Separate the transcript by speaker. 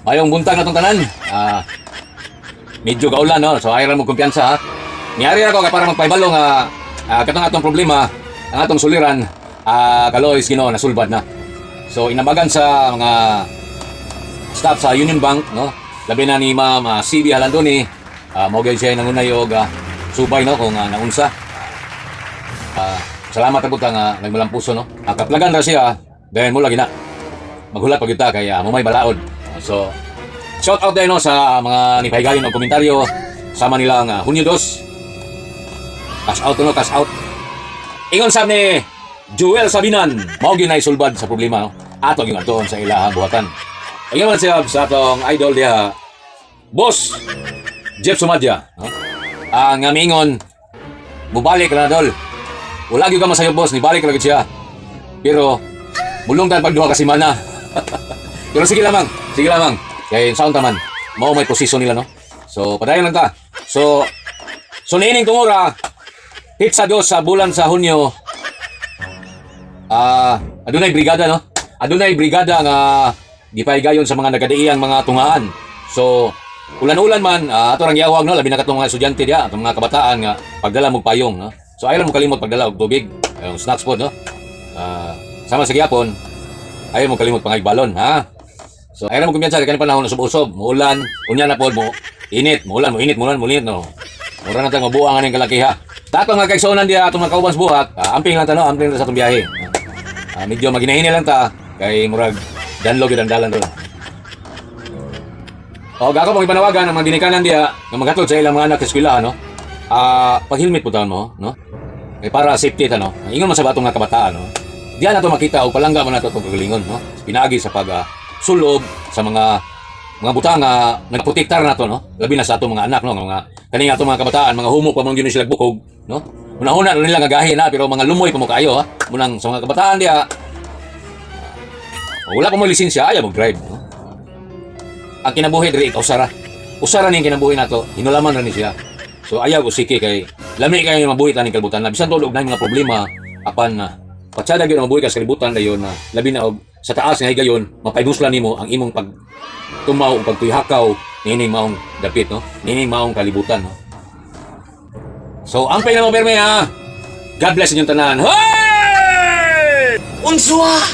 Speaker 1: Mayong buntag na itong tanan. Medyo kaulan, no? So, ayaw mo kumpiyansa, ha? Niyari ako para magpaibalo nga katong atong problema, ang atong suliran, kalois, nasulbad na. So, inabagan sa mga staff sa Union Bank, no? Labi na ni Ma'am CB Halandoni, maugay siya nangunay og subay, no? Kung naunsa. Salamat na puta nga nagmalampuso, no? Kaplagan ra siya, dahil mo lagi na. Maghulat pag kita kay mumay balaod. So, shout out din, no, sa mga nipahigayon o komentaryo sama nilang Hunyo 2. Cash out, no? Cash out. Ingon sab ni Joel Sabinan, mao gyud na isulbad sa problema, no? Ato gyud atoon sa ilahang buhatan. Ingon man siya sa atong idol diha, Boss Jeff Sumadya, no? Ang mingon, mubalik na dol. Wala gyud ka masayo, boss, ni balik lagi siya. Pero bulong tan pag duha ka semana. Pero sige lamang. Kay sound taman, mao may posisyon nila, no? So padayon lang ta. So niining tungora Pizza 2 sa bulan sa Hunyo. Adunay brigada, no? Adunay brigada nga gipahigayon sa mga nagkadaiyang mga tungaan. So ulan-ulan man, ato rang giawag, no, labi na katong mga estudyante diha, atong mga kabataan nga pagdala mo payong, no? So ayaw mo kalimot pagdala og tubig, yung snacks pod, no? Sama sa gyapon, ayaw mo kalimot pangaybalon, ha? So ayaw mo kumpiyansa kay panahon usub-usub, muulan, unya na pod mo, init, muulan, no? Mura na tang mabuang aning kalakiha. Dato nga kaigsuonan diha atong mga kaubans buhat, amping lang ta, no? Amping lang sa atong biyahe. Medyo maginahini lang ta kay murag danlog gyud ang dalan ron. O gako pang ipanawagan ang mga dinikanan diha nga maghatod sa ilang mga anak sa eskwelahan, no? Pag-helmet po taon mo, no? Kay para safety ta, no? Ingon man sa batong nga kabataan, no? Diyan nato makita o palangga man nato itong kagalingon, no? Pinagi sa sulob sa mga butang nga nagprotektar nato, no? Labi na sa atong mga anak, no? Mga kani atong mga kabataan, mga humok pa man gyud sila bukog, no? Una-una nila nga gahi na, pero mga lumoy pa mo kayo, ha? Munang sa mga kabataan diha, wala pa mo lisensya, ayaw mag-drive, no? Ang kinabuhi diri usara ning kinabuhi nato, hinulaman ra ni siya. So ayaw ko siki kay lami kayo mabuhi taning kalibutan na bisan tulog na mga problema apan patsada gyud mabuhi ka sa kalibutan dayon na labi na og sa taas nga higayon mapaiduslan nimo ang imong pag tumaw ug pagtuyhakaw nining maong dapit, no? Nining maong kalibutan, no? So ampay na mo perme, ha. God bless inyong tanan. Hoy! Unswa!